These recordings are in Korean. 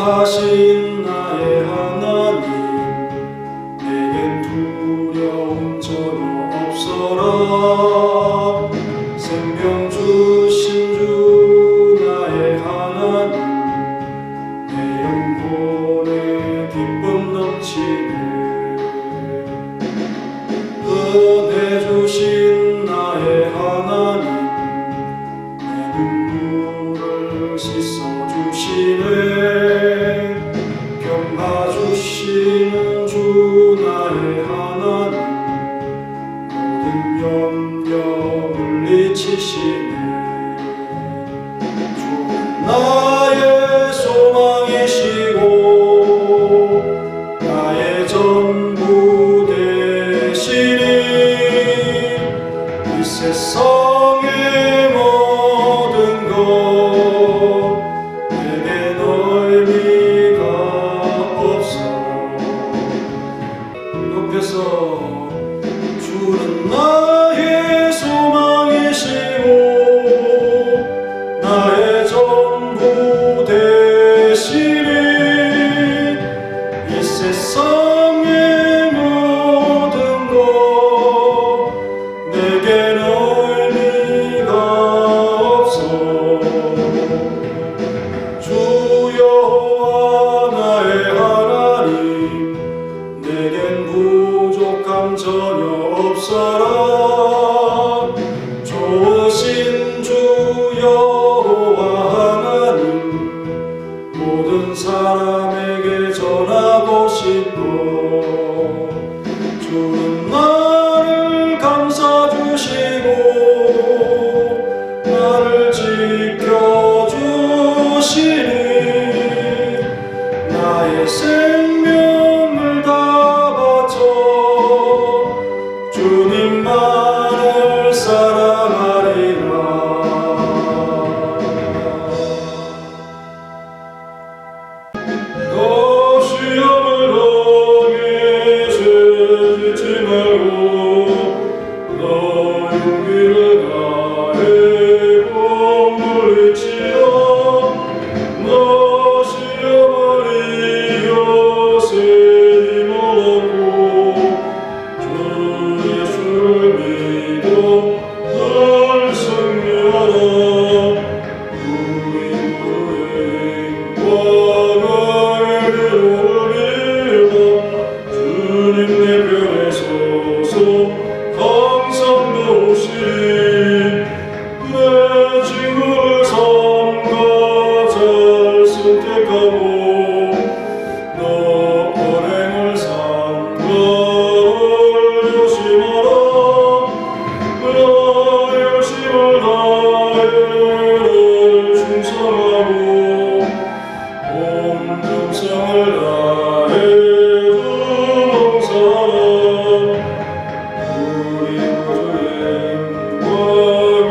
거룩하신 나의 하나님, 내겐 두려움 전혀 없어라. 생명 주신 주 나의 하나님, 내 영혼에 기쁨 넘치네. 은혜 주신 나의 하나님, 내 눈물을 씻어주시네. 평화주시는 주 나의 하나님, 모든 염려 물리치시네. 주는 나의 소망이시고 나의 전부 되시니, 이 세상의 모든 것 내겐 의미가 없어. 높여서 주는 나의 소망이시고 나의 전부 되시니, 이 세상의 모든 것 내겐 의미가 없어. 주여 나의 하나님, 내겐 부족함 전혀 없어라. 좋으신 주 여호와 하나님, 모든 사람에게 전하고 싶어. 주는 나를 감싸주시고 나를 지켜주시니, 나의 생명을 다 바쳐 주님만을 사랑하리라. 너 시험을 당해 지지 말고 너 용기를 다해 물리치라. 너 시험을 이겨 힘을 얻고 주 예수를 믿어 늘 승리하라. 우리 구주의 주님 내 편에 서서 항상 도우시, 내 친구를 삼가 잘 선택하고 너 언행을 삼가 조심하라. 나의 열심을 다해 충성하고 온 정성을 다해 봉사하라. 우리 구주의 힘과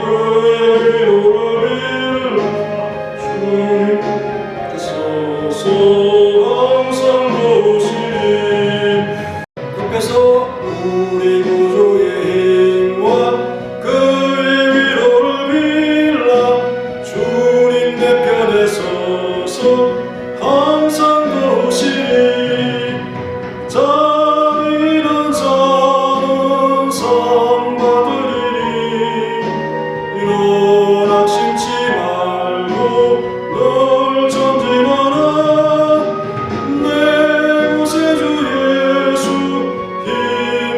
그의 위로를 빌라. 주님께서 항상 도우시니, 옆에서 우리 구주의 힘과 그의 위로를 빌라. 주님 내 편에 서서 항상 도우시니, 자비는 자는 상 받으리니, 일어나 심지 말고 늘 전진하라. 내 구세주 예수 힘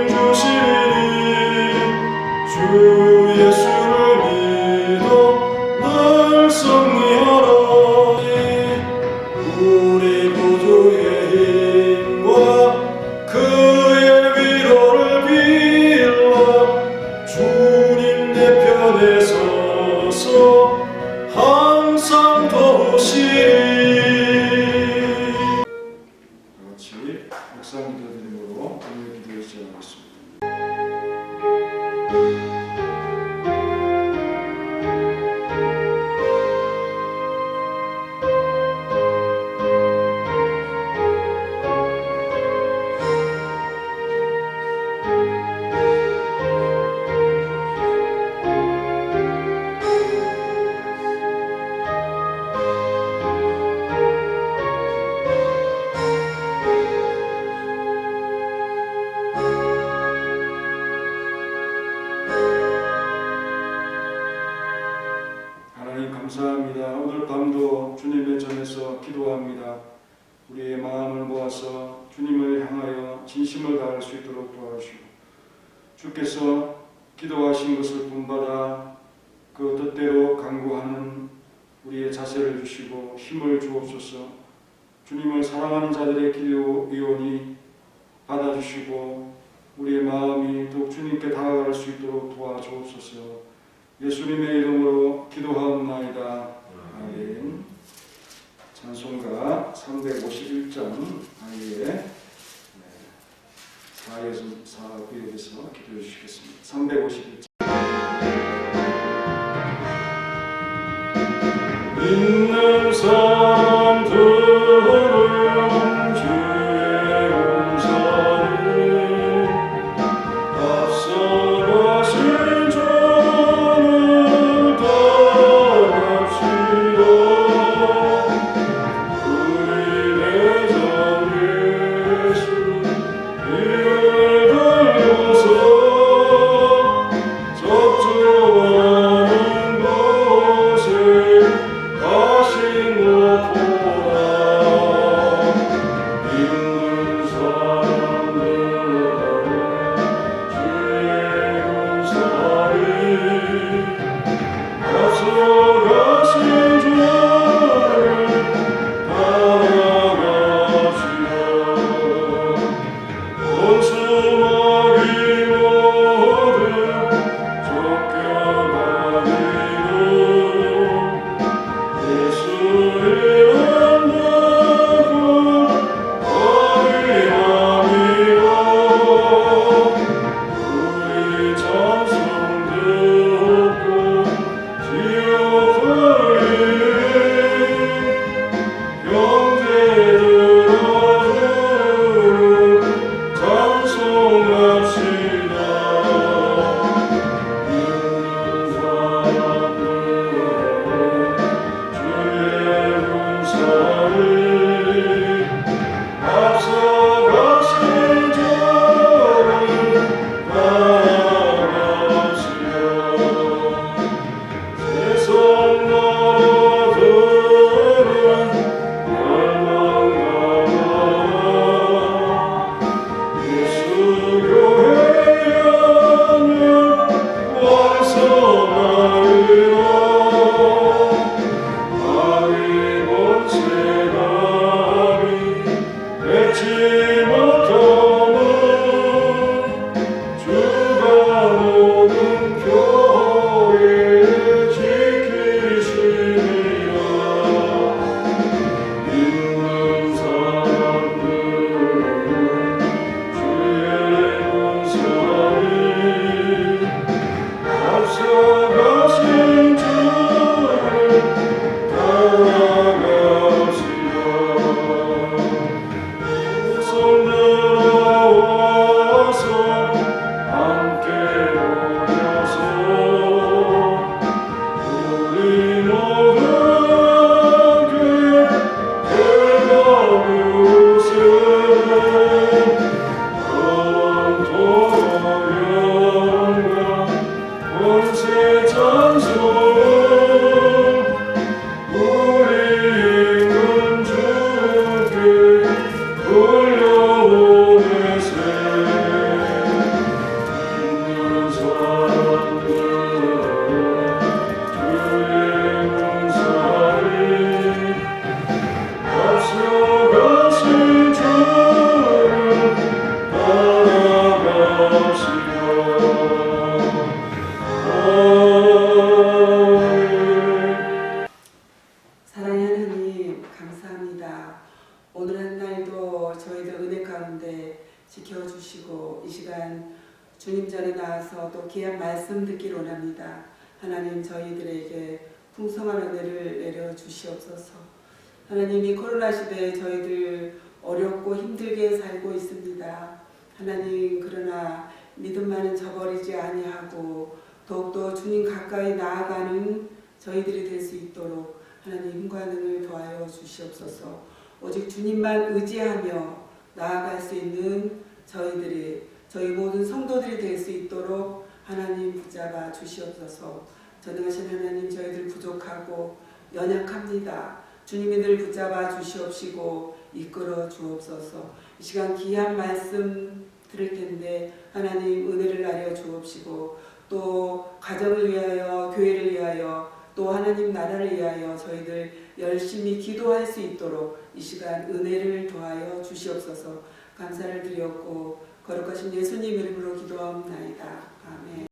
주시니, 주 예수를 믿어 늘 승리하라. 우리 구주의 힘과 그의 위로를 빌라. 주님 내 편에 서서 하나님 감사합니다. 오늘 밤도 주님의 전에서 기도합니다. 우리의 마음을 모아서 주님을 향하여 진심을 다할 수 있도록 도와주시고 주께서 기도하신 것을 본받아 그 뜻대로 간구하는 우리의 자세를 주시고 힘을 주옵소서. 주님을 사랑하는 자들의 기도 의원이 받아주시고 우리의 마음이 더욱 주님께 다가갈 수 있도록 도와주옵소서. 예수님의 이름으로 기도하옵나이다. 아멘. 찬송가 351장 아예 4구역에서 기도해 주시겠습니다. 351장. 믿는 사람들은 주의 용서를 앞서가신 주를 따라갑시다. 우리 대장 예수 이를 달려서 적조하는 곳에 가신 곳보다 믿는 사람들은 주의 용서를 앞서가신 주를 따라갑시다. 원수마귀 모두 쫓겨가리로 예수 이름 받고 아리함이로 우리 찬송 듣고 지옥 흘린 형제들아 주를 찬송합시다. 믿는 사람들은 주의 용서를 앞서가신 주를 따라갑시다. 세상 나라들은 멸망하노라. 예수 교회 향해 완성하리라. 악의 권세감이 맺지 못하는 주가 모든 교회를 지키시리라. 믿는 사람들은 주의 용서를 앞서가신 주를 따라갑시다. 손들어와서 함께 모여서 우리 모두 함께 대가우세 영원토록 영광 권세 찬송 우리 있는 주께 돌려보내세. 믿는 사람들은 주의 용서를 앞서가신 주를 따라갑시다. 사랑의 하나님 감사합니다. 오늘 한 날도 저희들 은혜 가운데 지켜주시고 이 시간 주님 전에 나와서 또 귀한 말씀 듣기를 원합니다. 하나님 저희들에게 풍성한 은혜를 내려 주시옵소서. 하나님 이 코로나 시대에 저희들 어렵고 힘들게 살고 있습니다. 하나님 그러나 믿음만은 저버리지 아니하고 더욱더 주님 가까이 나아가는 저희들이 될 수 있도록 하나님 힘과 능을 더하여 주시옵소서. 오직 주님만 의지하며 나아갈 수 있는 저희 모든 성도들이 될 수 있도록 하나님 붙잡아 주시옵소서. 전능하신 하나님, 저희들 부족하고 연약합니다. 주님이 늘 붙잡아 주시옵시고 이끌어 주옵소서. 이 시간 귀한 말씀 들을 텐데 하나님 은혜를 나려 주옵시고 또 가정을 위하여, 교회를 위하여, 또 하나님 나라를 위하여 저희들 열심히 기도할 수 있도록 이 시간 은혜를 더하여 주시옵소서. 감사를 드렸고 거룩하신 예수님 이름으로 기도하옵나이다. 아멘.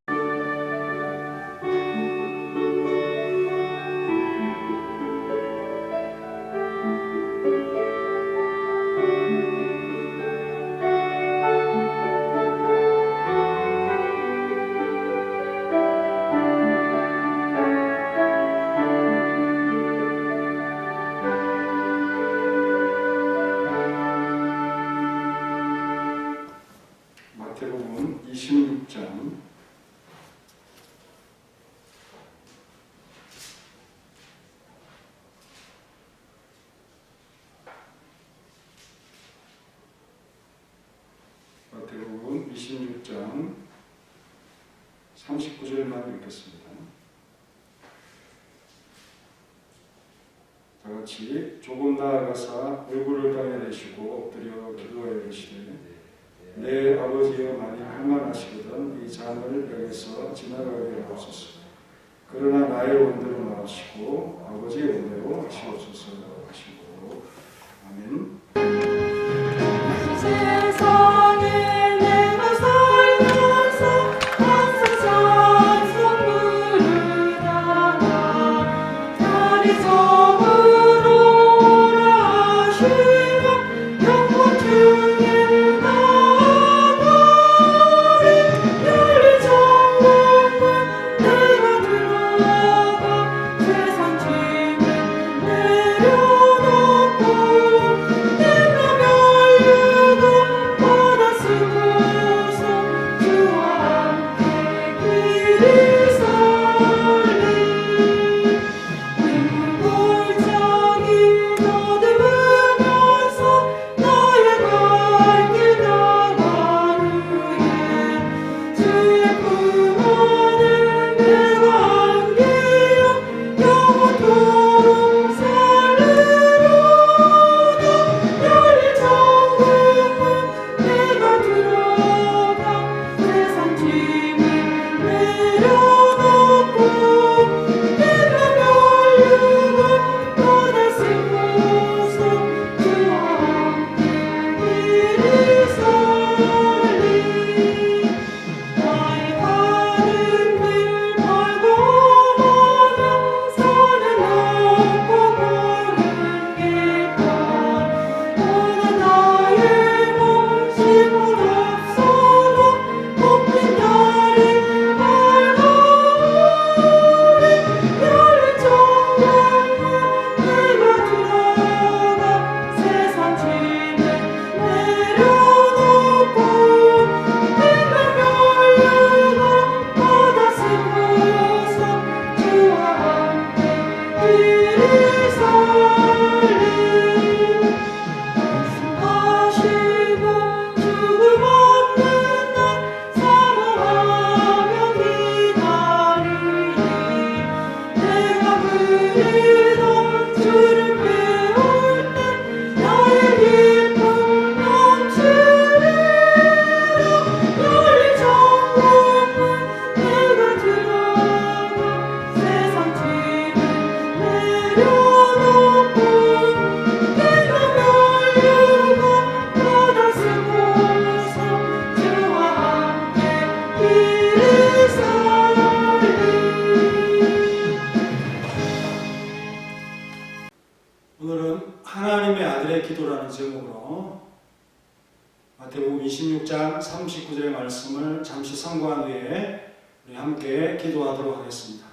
마태복음 26장 39절만 읽겠습니다. 다 같이 조금 나아가사 얼굴을 땅에 대시고 엎드려 기도하여 이르시되 내 아버지여 만일 할만하시거든 이 잔을 여기서 지나가게 하옵소서. 그러나 나의 원대로 나으시고 아버지의 원대로 하시옵소서 하시고 아멘. 세상에 내가 살면서 항상 찬송을 하나 다리 저으로 하시며 영원 중에 나아가리 열리 정복은 내가 들어가 세상 짐을 내려놓고 오늘은 하나님의 아들의 기도라는 제목으로 마태복음 26장 39절의 말씀을 잠시 상고한 후에 우리 함께 기도하도록 하겠습니다.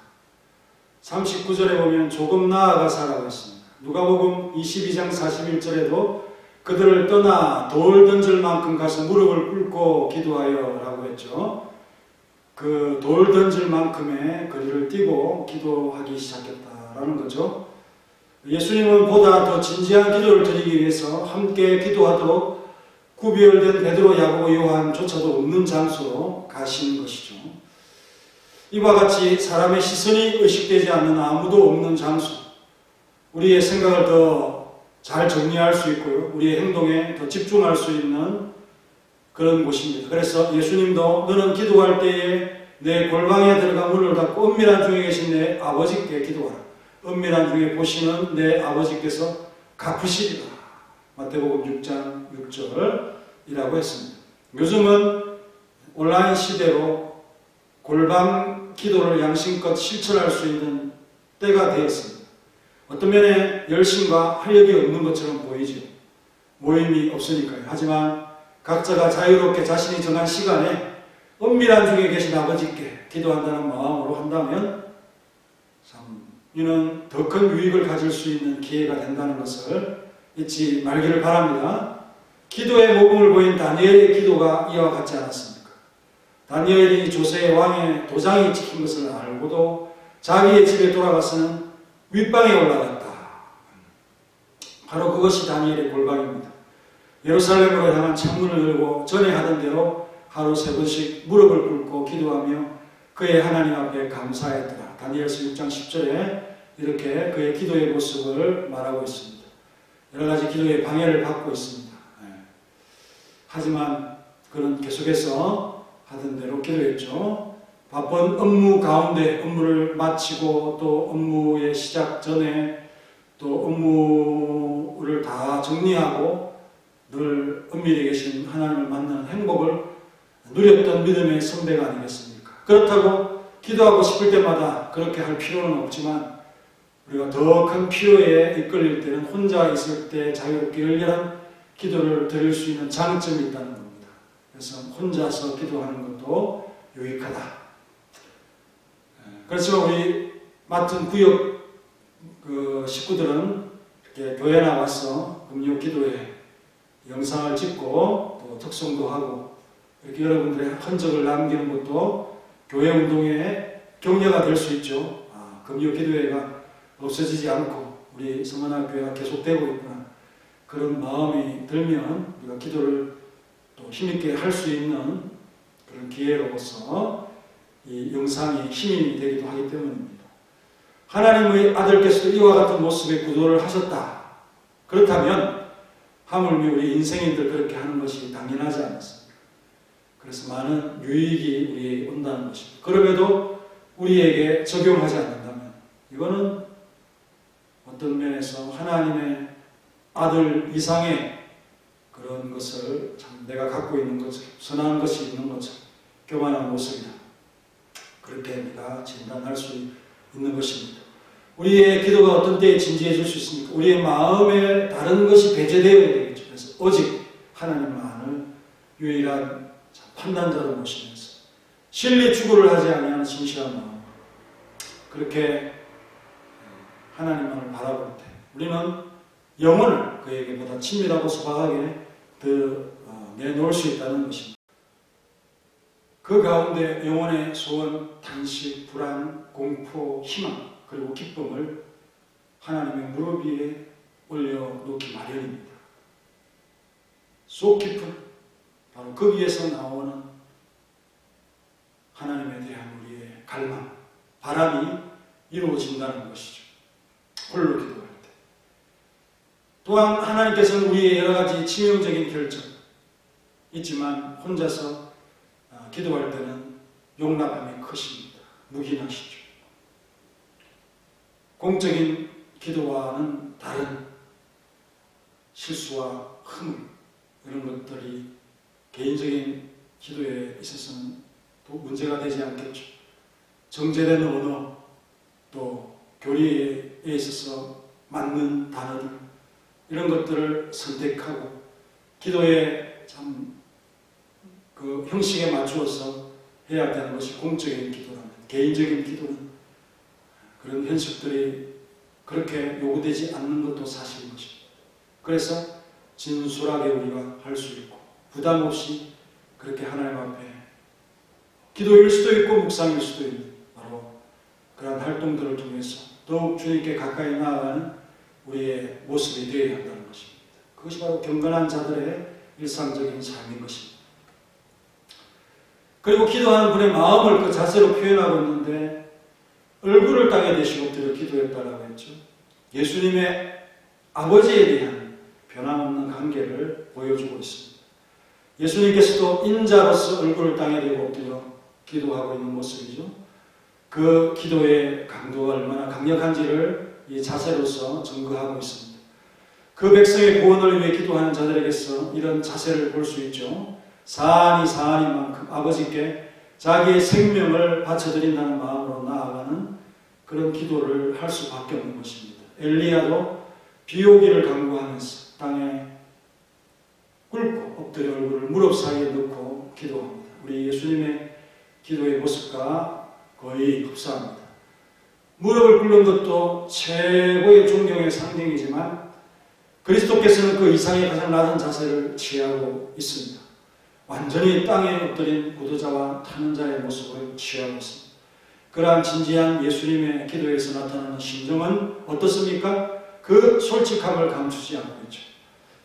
39절에 보면 조금 나아가사라고 했습니다. 누가복음 22장 41절에도 그들을 떠나 돌 던질 만큼 가서 무릎을 꿇고 기도하여 라고 했죠. 그 돌 던질 만큼의 거리를 뛰고 기도하기 시작했다라는 거죠. 예수님은 보다 더 진지한 기도를 드리기 위해서 함께 기도하도록 구별된 베드로, 야고보, 요한조차도 없는 장소로 가신 것이죠. 이와 같이 사람의 시선이 의식되지 않는 아무도 없는 장소, 우리의 생각을 더 잘 정리할 수 있고요, 우리의 행동에 더 집중할 수 있는 그런 곳입니다. 그래서 예수님도 너는 기도할 때에 내 골방에 들어가 문을 닫고 은밀한 중에 계신 내 아버지께 기도하라. 은밀한 중에 보시는 내 아버지께서 갚으시리라. 마태복음 6장 6절이라고 했습니다. 요즘은 온라인 시대로 골방 기도를 양심껏 실천할 수 있는 때가 되었습니다. 어떤 면에 열심과 활력이 없는 것처럼 보이죠. 모임이 없으니까요. 하지만 각자가 자유롭게 자신이 정한 시간에 은밀한 중에 계신 아버지께 기도한다는 마음으로 한다면 참 이는 더 큰 유익을 가질 수 있는 기회가 된다는 것을 잊지 말기를 바랍니다. 기도의 모범을 보인 다니엘의 기도가 이와 같지 않았습니까? 다니엘이 조세 왕의 도장이 찍힌 것을 알고도 자기의 집에 돌아가서는 윗방에 올라갔다. 바로 그것이 다니엘의 골방입니다. 예루살렘으로 향한 창문을 열고 전에 하던 대로 하루 3번씩 무릎을 꿇고 기도하며 그의 하나님 앞에 감사했더라. 다니엘서 6장 10절에 이렇게 그의 기도의 모습을 말하고 있습니다. 여러 가지 기도의 방해를 받고 있습니다. 하지만 그는 계속해서 하던 대로 기도했죠. 바쁜 업무 가운데 업무를 마치고 또 업무의 시작 전에 또 업무를 다 정리하고 늘 은밀히 계신 하나님을 만나는 행복을 누렸던 믿음의 선배가 아니겠습니까? 그렇다고 기도하고 싶을 때마다 그렇게 할 필요는 없지만 우리가 더 큰 필요에 이끌릴 때는 혼자 있을 때 자유롭게 열렬한 기도를 드릴 수 있는 장점이 있다는 겁니다. 그래서 혼자서 기도하는 것도 유익하다. 그렇지만 우리 맡은 구역 식구들은 이렇게 교회 나와서 금요 기도에 영상을 찍고 또 특송도 하고 이렇게 여러분들의 흔적을 남기는 것도 교회 운동의 격려가 될 수 있죠. 금요 기도회가 없어지지 않고 우리 성원학교회가 계속되고 있구나. 그런 마음이 들면 우리가 기도를 또 힘있게 할 수 있는 그런 기회로서 이 영상이 힘이 되기도 하기 때문입니다. 하나님의 아들께서도 이와 같은 모습의 구도를 하셨다. 그렇다면 하물며 우리 인생인들 그렇게 하는 것이 당연하지 않습니까? 그래서 많은 유익이 우리에게 온다는 것입니다. 그럼에도 우리에게 적용하지 않는다면 이거는 어떤 면에서 하나님의 아들 이상의 그런 것을 참 내가 갖고 있는 것처럼 선한 것이 있는 것처럼 교만한 모습이다. 그렇게 우리가 진단할 수 있는 것입니다. 우리의 기도가 어떤 때에 진지해질 수 있습니까? 우리의 마음에 다른 것이 배제되어야 되겠죠. 그래서 오직 하나님만을 유일한 판단자로 모시면서 실리 추구를 하지 아니하는 진실한 마음, 그렇게 하나님만을 바라볼 때 우리는 영혼을 그에게 보다 친밀하고 소박하게 더 내놓을 수 있다는 것입니다. 그 가운데 영혼의 소원, 탄식, 불안, 공포, 희망 그리고 기쁨을 하나님의 무릎 위에 올려놓기 마련입니다. 속 깊은 바로 그 위에서 나오는 하나님에 대한 우리의 갈망, 바람이 이루어진다는 것이죠. 홀로 기도할 때. 또한 하나님께서는 우리의 여러 가지 치명적인 결정 있지만 혼자서 기도할 때는 용납함이 크십니다. 묵인하시죠. 공적인 기도와는 다른 실수와 허물 이런 것들이 개인적인 기도에 있어서는 또 문제가 되지 않겠죠. 정제된 언어 또 교리에 있어서 맞는 단어들 이런 것들을 선택하고 기도에 참 그 형식에 맞추어서 해야 되는 것이 공적인 기도라면 개인적인 기도는 그런 현실들이 그렇게 요구되지 않는 것도 사실인 것입니다. 그래서 진솔하게 우리가 할 수 있고 부담 없이 그렇게 하나님 앞에 기도일 수도 있고 묵상일 수도 있는 바로 그런 활동들을 통해서 더욱 주님께 가까이 나아가는 우리의 모습이 되어야 한다는 것입니다. 그것이 바로 경건한 자들의 일상적인 삶인 것입니다. 그리고 기도하는 분의 마음을 그 자세로 표현하고 있는데 얼굴을 땅에 대시고 엎드려 기도했다라고 했죠. 예수님의 아버지에 대한 변함없는 관계를 보여주고 있습니다. 예수님께서도 인자로서 얼굴을 땅에 대고 엎드려 기도하고 있는 모습이죠. 그 기도의 강도가 얼마나 강력한지를 이 자세로서 증거하고 있습니다. 그 백성의 구원을 위해 기도하는 자들에게서 이런 자세를 볼 수 있죠. 사안이 사안인 만큼 아버지께 자기의 생명을 바쳐드린다는 마음으로 나아가는 그런 기도를 할 수밖에 없는 것입니다. 엘리야도 비 오기를 간구하면서 땅에 꿇고 엎드려 얼굴을 무릎 사이에 넣고 기도합니다. 우리 예수님의 기도의 모습과 거의 흡사합니다. 무릎을 꿇는 것도 최고의 존경의 상징이지만 그리스도께서는 그 이상의 가장 낮은 자세를 취하고 있습니다. 완전히 땅에 엎드린 구도자와 타는 자의 모습을 취하고 있습니다. 그러한 진지한 예수님의 기도에서 나타나는 심정은 어떻습니까? 그 솔직함을 감추지 않고 있죠.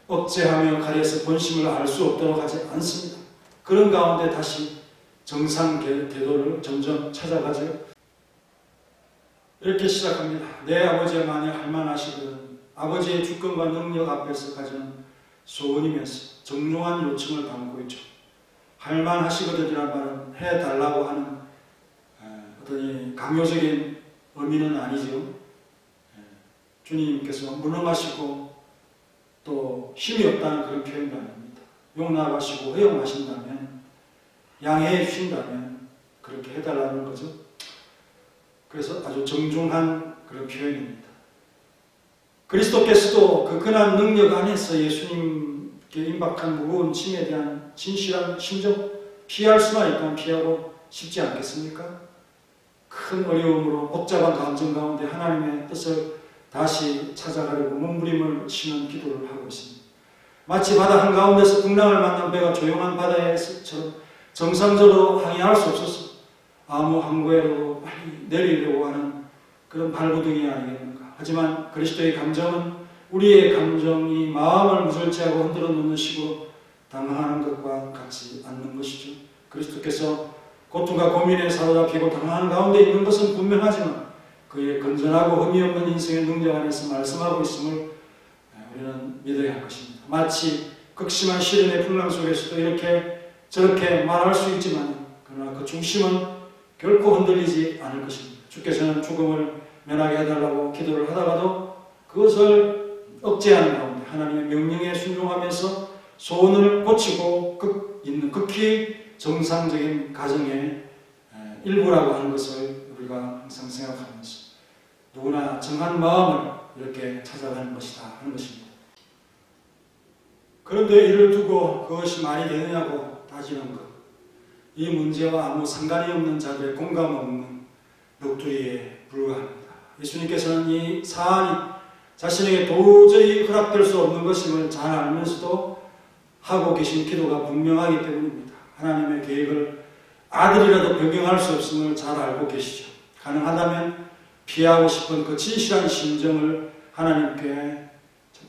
억제하며 가려서 본심을 알 수 없도록 하지 않습니다. 그런 가운데 다시 정상 궤도를 점점 찾아가죠. 이렇게 시작합니다. 내 아버지가 만약 할만하시거든 아버지의 주권과 능력 앞에서 가지는 소원이면서 정중한 요청을 담고 있죠. 할만하시거든이라는 말은 해달라고 하는 어떤 강요적인 의미는 아니죠. 주님께서 무능하시고 또 힘이 없다는 그런 표현도 아닙니다. 용납하시고 허용하신다면 양해해 주신다면 그렇게 해달라는 거죠. 그래서 아주 정중한 그런 표현입니다. 그리스도께서도 그 근한 능력 안에서 예수님께 임박한 무거운 짐에 대한 진실한 심정 피할 수만 있다면 피하고 싶지 않겠습니까? 큰 어려움으로 복잡한 감정 가운데 하나님의 뜻을 다시 찾아가려고 몸부림을 치는 기도를 하고 있습니다. 마치 바다 한가운데서 풍랑을 만난 배가 조용한 바다에서처럼 정상적으로 항해할 수 없어서 아무 항구에도 빨리 내리려고 하는 그런 발부둥이 아니겠는가. 하지만 그리스도의 감정은 우리의 감정이 마음을 무절제하고 흔들어 놓는 식으로 당황하는 것과 같지 않는 것이죠. 그리스도께서 고통과 고민에 사로잡히고 당황하는 가운데 있는 것은 분명하지만 그의 건전하고 흠이 없는 인생의 능력 안에서 말씀하고 있음을 우리는 믿어야 할 것입니다. 마치 극심한 시련의 풍랑 속에서도 이렇게 저렇게 말할 수 있지만 그러나 그 중심은 결코 흔들리지 않을 것입니다. 주께서는 죽음을 면하게 해달라고 기도를 하다가도 그것을 억제하는 가운데 하나님의 명령에 순종하면서 소원을 고치고 있는 극히 정상적인 가정의 일부라고 하는 것을 우리가 항상 생각하면서 누구나 정한 마음을 이렇게 찾아가는 것이다 하는 것입니다. 그런데 이를 두고 그것이 말이 되느냐고 따지는 것, 이 문제와 아무 상관이 없는 자들의 공감 없는 넋두리에 불과합니다. 예수님께서는 이 사안이 자신에게 도저히 허락될 수 없는 것임을 잘 알면서도 하고 계신 기도가 분명하기 때문입니다. 하나님의 계획을 아들이라도 변경할 수 없음을 잘 알고 계시죠. 가능하다면 피하고 싶은 그 진실한 심정을 하나님께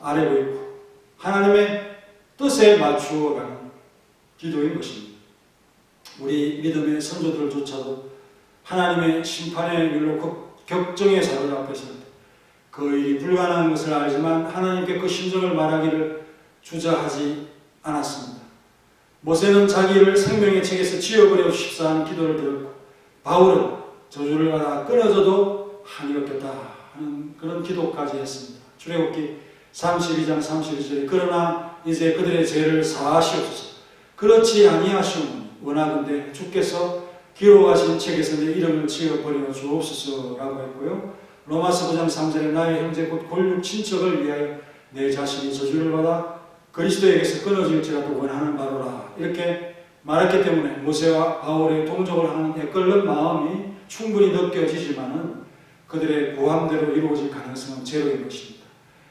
아뢰고 있고 하나님의 뜻에 맞추어가는 기도인 것입니다. 우리 믿음의 선조들조차도 하나님의 심판의 율로 격정에 사로잡혀서 그 일이 불가능한 것을 알지만 하나님께 그 심정을 말하기를 주저하지 않았습니다. 모세는 자기를 생명의 책에서 지어버려 싶사 하는 기도를 들었고 바울은 저주를 받아 끊어져도 한이 없겠다 하는 그런 기도까지 했습니다. 출애굽기 32장 32절에 그러나 이제 그들의 죄를 사하시옵소서 그렇지 아니하시오니 원하건대 주께서 기록하신 책에서 내 이름을 지어버려 주옵소서라고 했고요. 로마서 9장 3절에 나의 형제 곧 골육 친척을 위하여 내 자신이 저주를 받아 그리스도에게서 끊어질지라도 원하는 바로라 이렇게 말했기 때문에 모세와 바울의 동족을 하는 애끓는 마음이 충분히 느껴지지만은 그들의 고함대로 이루어질 가능성은 제로인 것입니다.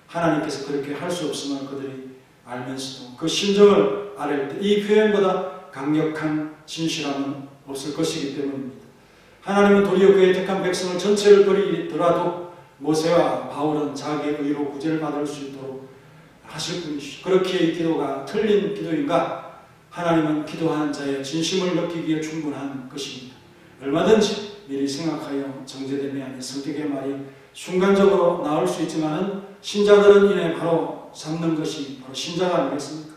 하나님께서 그렇게 할 수 없음을 그들이 알면서도 그 심정을 아랠 때 이 표현보다 강력한 진실함은 없을 것이기 때문입니다. 하나님은 도리어 그의 택한 백성을 전체를 버리더라도 모세와 바울은 자기의 의로 구제를 받을 수 있도록 하실 분이시죠. 그렇게 이 기도가 틀린 기도인가? 하나님은 기도하는 자의 진심을 느끼기에 충분한 것입니다. 얼마든지 미리 생각하여 정제됨이 아닌 성격의 말이 순간적으로 나올 수 있지만은 신자들은 이내 바로 잡는 것이 바로 신자가 아니겠습니까?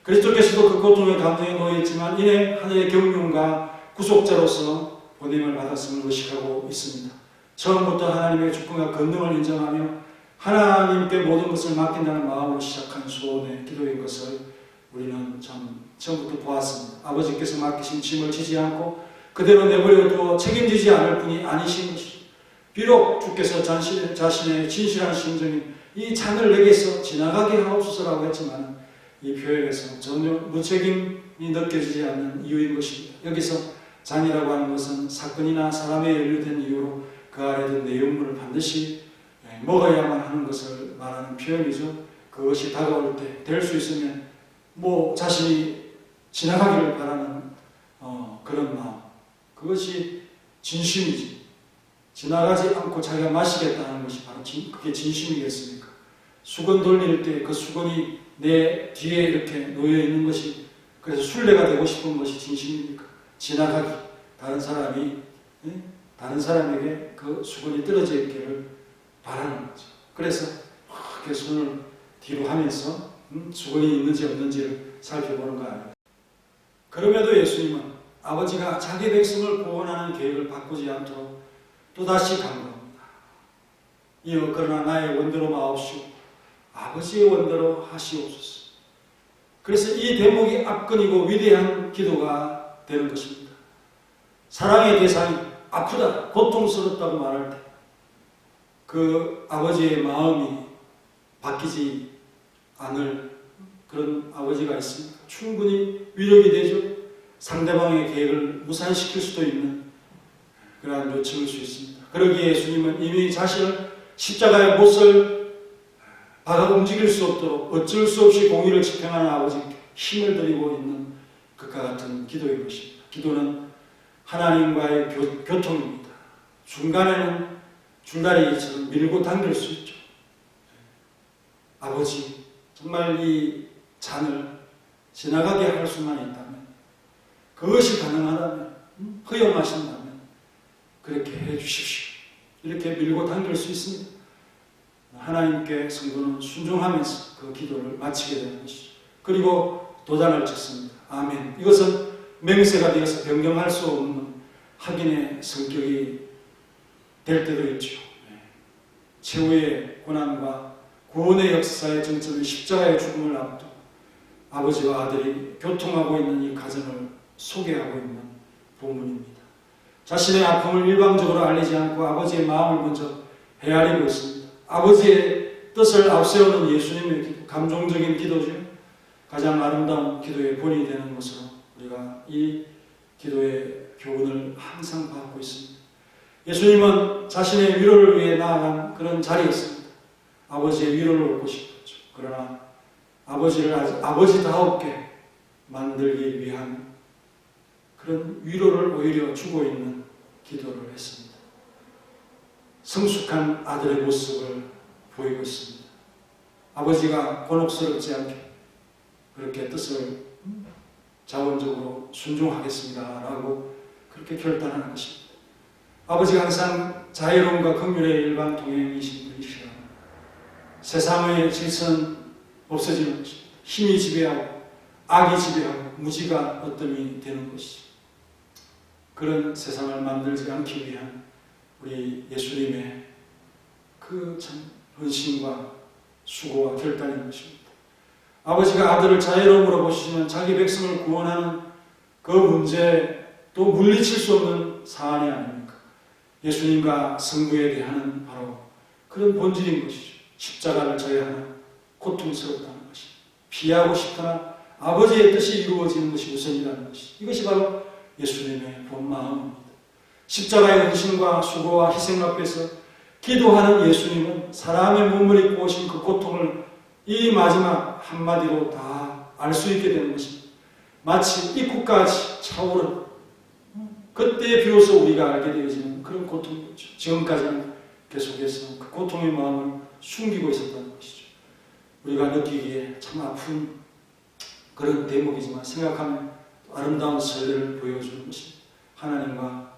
그리스도께서도 그 고통의 감정에 놓여 있지만 이내 하늘의 경륜과 구속자로서 보냄을 받았음을 의식하고 있습니다. 처음부터 하나님의 주권과 권능을 인정하며 하나님께 모든 것을 맡긴다는 마음으로 시작한 소원의 기도인 것을 우리는 참 처음부터 보았습니다. 아버지께서 맡기신 짐을 지지 않고 그대로 내버려 두어 책임지지 않을 분이 아니신 것이죠. 비록 주께서 자신의 진실한 심정인 이 잔을 내게서 지나가게 하옵소서라고 했지만 이 표현에서 전혀 무책임이 느껴지지 않는 이유인 것입니다. 여기서 잔이라고 하는 것은 사건이나 사람에 연루된 이유로 그 아래 든 내용물을 반드시 먹어야만 하는 것을 말하는 표현이죠. 그것이 다가올 때 될 수 있으면 자신이 지나가기를 바라는 그런 마음, 그것이 진심이지. 지나가지 않고 자기가 마시겠다는 것이 바로 그게 진심이겠습니까? 수건 돌릴 때 그 수건이 내 뒤에 이렇게 놓여 있는 것이 그래서 순례가 되고 싶은 것이 진심입니까? 지나가기, 다른 사람에게 그 수건이 떨어져 있기를 바라는 거죠. 그래서 이렇게 손을 뒤로 하면서 수건이 있는지 없는지를 살펴보는 거 아니에요. 그럼에도 예수님은 아버지가 자기 백성을 구원하는 계획을 바꾸지 않도록 또다시 강조합니다. 이어 그러나 나의 원대로 마옵시오 아버지의 원대로 하시옵소서. 그래서 이 대목이 압권이고 위대한 기도가 되는 것입니다. 사랑의 대상이 아프다, 고통스럽다고 말할 때 그 아버지의 마음이 바뀌지 않을 그런 아버지가 있습니까? 충분히 위력이 되죠. 상대방의 계획을 무산시킬 수도 있는 그러한 요청일 수 있습니다. 그러기에 예수님은 이미 자신을 십자가의 못을 박아 움직일 수 없도록 어쩔 수 없이 공의를 집행하는 아버지께 힘을 드리고 있는 것과 같은 기도인 것입니다. 기도는 하나님과의 교통입니다. 중간에는 줄다리기처럼 밀고 당길 수 있죠. 아버지, 정말 이 잔을 지나가게 할 수만 있다면, 그것이 가능하다면, 허용하신다면 그렇게 해주십시오. 이렇게 밀고 당길 수 있습니다. 하나님께 성도는 순종하면서 그 기도를 마치게 되는 것이죠. 그리고 도단을 찍습니다. 아멘. 이것은 맹세가 되어서 변경할 수 없는 확인의 성격이 될 때도 있죠. 최후의 고난과 구원의 역사의 정점인 십자가의 죽음을 앞두고 아버지와 아들이 교통하고 있는 이 가정을 소개하고 있는 본문입니다. 자신의 아픔을 일방적으로 알리지 않고 아버지의 마음을 먼저 헤아리고 있습니다. 아버지의 뜻을 앞세우는 예수님의 기도, 감동적인 기도죠. 가장 아름다운 기도의 본이 되는 것으로 우리가 이 기도의 교훈을 항상 받고 있습니다. 예수님은 자신의 위로를 위해 나아간 그런 자리였습니다. 아버지의 위로를 얻고 싶었죠. 그러나 아버지를 아버지다웠게 만들기 위한 그런 위로를 오히려 주고 있는 기도를 했습니다. 성숙한 아들의 모습을 보이고 있습니다. 아버지가 곤혹스럽지 않게 그렇게 뜻을 자원적으로 순종하겠습니다 라고 그렇게 결단하는 것입니다. 아버지가 항상 자유로움과 긍휼의 일반 동행이신 분이시라. 세상의 질서는 없어지는 것입니다. 힘이 지배하고 악이 지배하고 무지가 어뜸이 되는 것이죠. 그런 세상을 만들지 않기 위한 우리 예수님의 그 참 헌신과 수고와 결단인 것입니다. 아버지가 아들을 자유로움으로 보시면 자기 백성을 구원하는 그 문제 또 물리칠 수 없는 사안이 아닙니까? 예수님과 성부에 대한 바로 그런 본질인 것이죠. 십자가를 져야 하는 고통스럽다는 것이 피하고 싶거나 아버지의 뜻이 이루어지는 것이 우선이라는 것이 이것이 바로 예수님의 본 마음입니다. 십자가의 헌신과 수고와 희생 앞에서 기도하는 예수님은 사람의 몸을 입고 오신 그 고통을 이 마지막 한마디로 다 알 수 있게 되는 것입니다. 마치 입구까지 차오른 그때 비로소 우리가 알게 되어지는 그런 고통이죠. 지금까지는 계속해서 그 고통의 마음을 숨기고 있었다는 것이죠. 우리가 느끼기에 참 아픈 그런 대목이지만 생각하면 아름다운 설레를 보여주는 것입니다. 하나님과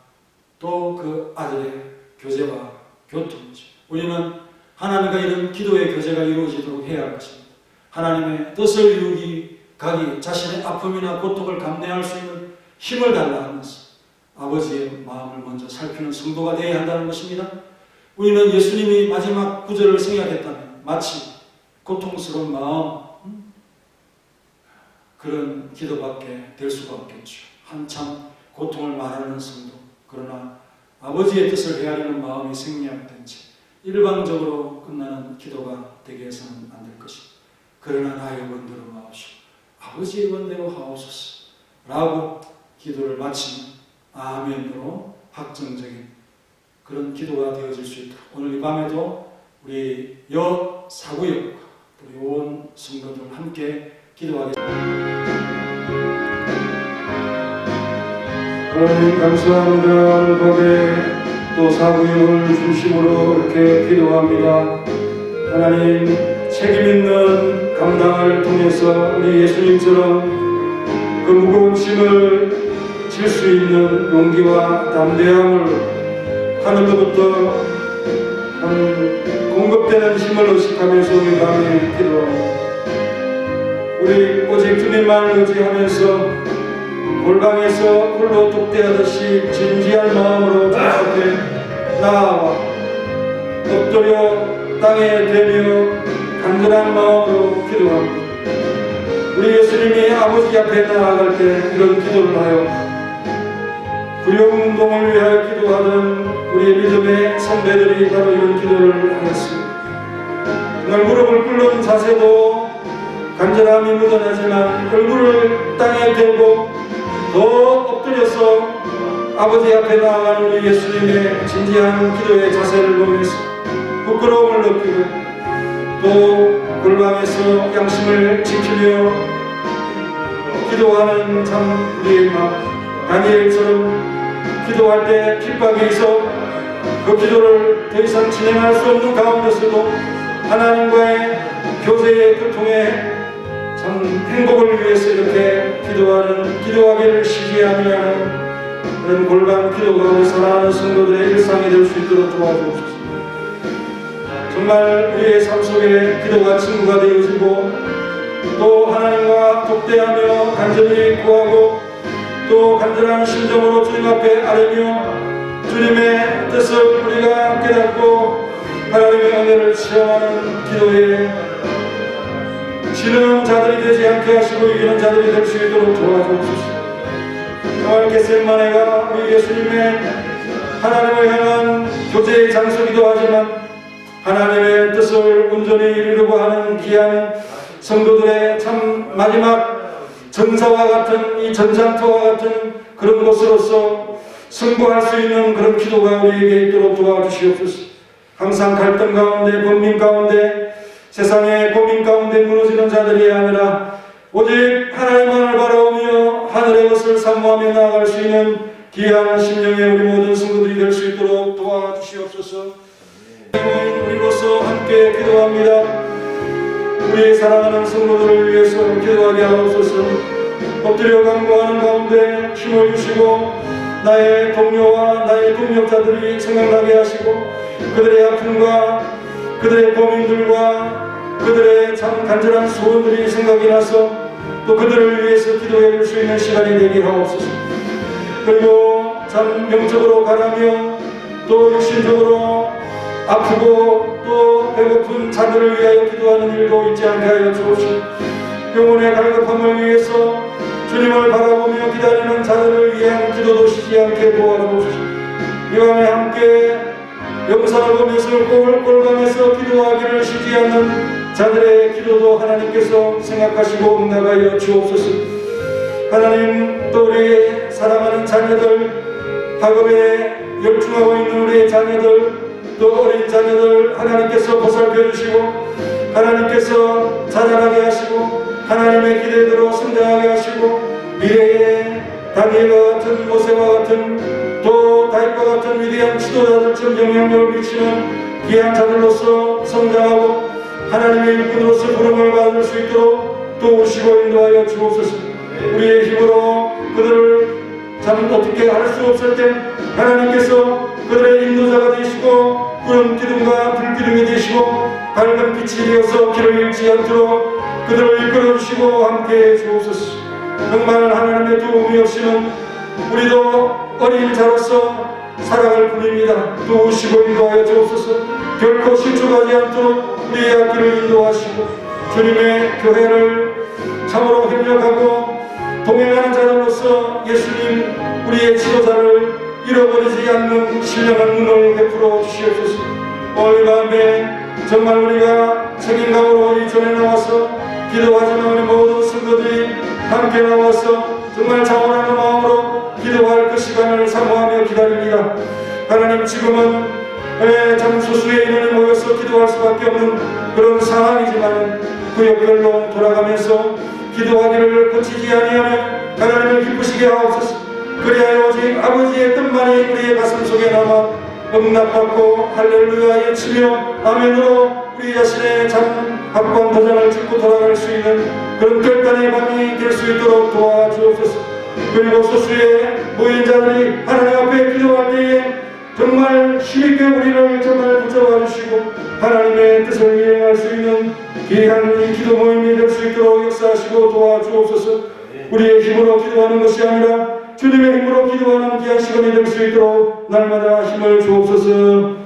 또 그 아들의 교제와 교통이죠. 우리는 하나님과 이런 기도의 교제가 이루어지도록 해야 할 것입니다. 하나님의 뜻을 이루기 가기, 자신의 아픔이나 고통을 감내할 수 있는 힘을 달라 하면서 아버지의 마음을 먼저 살피는 성도가 되어야 한다는 것입니다. 우리는 예수님이 마지막 구절을 생각했다면 마치 고통스러운 마음, 그런 기도밖에 될 수가 없겠죠. 한참 고통을 말하는 성도, 그러나 아버지의 뜻을 헤아리는 마음이 생략된 채 일방적으로 끝나는 기도가 되게 해서는 안 될 것입니다. 그러나 나의 원대로 마옵시고 아버지의 원대로 하옵소서 라고 기도를 마치면 아멘으로 확정적인 그런 기도가 되어질 수 있도록 오늘 이 밤에도 우리 여사구역과 우리 온 성도들 함께 기도하겠습니다. 하나님 감사합니다. 오늘 밤에 또 사구역을 중심으로 이렇게 기도합니다. 하나님 책임있는 감당을 통해서 우리 예수님처럼 그 무거운 짐을 질 수 있는 용기와 담대함을 하늘로부터 공급되는 힘을 의식하면서 우리 밤에 기도합니다. 우리 오직 주님만을 의지하면서 골방에서 홀로 독대하듯이 진지한 마음으로 주 앞에 나아와 엎드려 땅에 대며 간절한 마음으로 기도합니다. 우리 예수님이 아버지 앞에 나아갈 때 이런 기도를 하여 구령운동을 위하여 기도하던 우리의 믿음의 선배들이 바로 이런 기도를 하였습니다. 정말 무릎을 꿇는 자세도 간절함이 묻어나지만 얼굴을 땅에 대고 더 엎드려서 아버지 앞에 나아가는 우리 예수님의 진지한 기도의 자세를 보면서 부끄러움을 느끼고 또 골방에서 양심을 지키며 기도하는 참 우리의 마음, 다니엘처럼 기도할 때 핍박이 있어 그 기도를 더 이상 진행할 수 없는 가운데서도 하나님과의 교제의 교통에 참 행복을 위해서 이렇게 기도하기를 쉬지 아니하는 그런 골방 기도가 우리 사랑하는 성도들의 일상이 될 수 있도록 도와주옵소서. 정말 우리의 삶 속에 기도가 친구가 되어지고 또 하나님과 독대하며 간절히 구하고 또 간절한 심정으로 주님 앞에 아뢰며 주님의 뜻을 우리가 깨닫고 하나님의 은혜를 체험하는 기도에 지는 자들이 되지 않게 하시고 이기는 자들이 될 수 있도록 도와주옵소서. 정말 겟세마네가 우리 예수님의 하나님을 향한 교제의 장소이기도 하지만 하나님의 뜻을 온전히 이루려고 하는 귀한 성도들의 참 마지막 전사와 같은 이 전장터와 같은 그런 곳으로서 승부할 수 있는 그런 기도가 우리에게 있도록 도와주시옵소서. 항상 갈등 가운데 번민 가운데 세상의 고민 가운데 무너지는 자들이 아니라 오직 하나님만을 바라보며 하늘의 것을 사모하며 나아갈 수 있는 귀한 심령의 우리 모든 성도들이 될 수 있도록 도와주시옵소서. 우리로서 함께 기도합니다. 우리 사랑하는 성도들을 위해서 기도하게 하옵소서. 엎드려 간구하는 가운데 힘을 주시고 나의 동료와 나의 동력자들이 생각나게 하시고 그들의 아픔과 그들의 고민들과 그들의 참 간절한 소원들이 생각이 나서 또 그들을 위해서 기도해 줄 수 있는 시간이 되게 하옵소서. 그리고 참 영적으로 가라며 또 육신적으로 아프고 또 배고픈 자들을 위하여 기도하는 일도 있지 않게 하여 주옵시고 영혼의 갈급함을 위해서 주님을 바라보며 기다리는 자들을 위한 기도도 쉬지 않게 도와주옵소서. 이 밤에 함께 영상을 보면서 골방에서 기도하기를 쉬지 않는 자들의 기도도 하나님께서 생각하시고 응답하여 주옵소서. 하나님 또 우리 사랑하는 자녀들 학업에 열중하고 있는 우리의 자녀들 또 어린 자녀들 하나님께서 보살펴 주시고 하나님께서 자라나게 하시고 하나님의 기대대로 성장하게 하시고 미래에 다니엘과 같은 모세와 같은 또 다윗과 같은 위대한 지도자들처럼 영향력을 미치는 귀한 자들로서 성장하고 하나님의 일꾼으로서 부름을 받을 수 있도록 도우시고 인도하여 주옵소서. 우리의 힘으로 그들을 참 어떻게 할 수 없을 때 하나님께서 그들의 인도자가 되시고 구름 기둥과 불 기둥이 되시고 밝은 빛이 되어서 길을 잃지 않도록 그들을 이끌어 주시고 함께해 주옵소서. 정말 하나님의 도움이 없이는 우리도 어린 자로서 살아갈 뿐입니다. 도우시고 인도하여 주옵소서. 결코 실족하지 않도록 우리의 앞길을 인도하시고 주님의 교회를 참으로 협력하고 동행하는 자로서 예수님 우리의 지도자를 잃어버리지 않는 신령한 눈을 베풀어 주시옵소서. 오늘 밤에 정말 우리가 책임감으로 이 전에 나와서 기도하지만 우리 모든 성도들이 함께 나와서 정말 자원하는 마음으로 기도할 그 시간을 사모하며 기다립니다. 하나님, 지금은 참 소수의 인원이 모여서 기도할 수밖에 없는 그런 상황이지만 구역별로 돌아가면서 기도하기를 그치지 아니하며 하나님을 기쁘시게 하옵소서. 그리하여 오직 아버지의 뜻만이 우리의 가슴 속에 남아 응답받고 할렐루야 외치며 아멘으로 우리 자신의 참 확고한 도전을 짚고 돌아갈 수 있는 그런 결단의 밤이 될 수 있도록 도와주옵소서. 그리고 소수의 모인 자들이 하나님 앞에 기도할 때에 정말 힘있게 우리를 정말 붙잡아 주시고 하나님의 뜻을 이행할 수 있는 귀한 이 기도 모임이 될 수 있도록 역사하시고 도와주옵소서. 우리의 힘으로 기도하는 것이 아니라 주님의 힘으로 기도하는 귀한 시간이 될 수 있도록 날마다 힘을 주옵소서.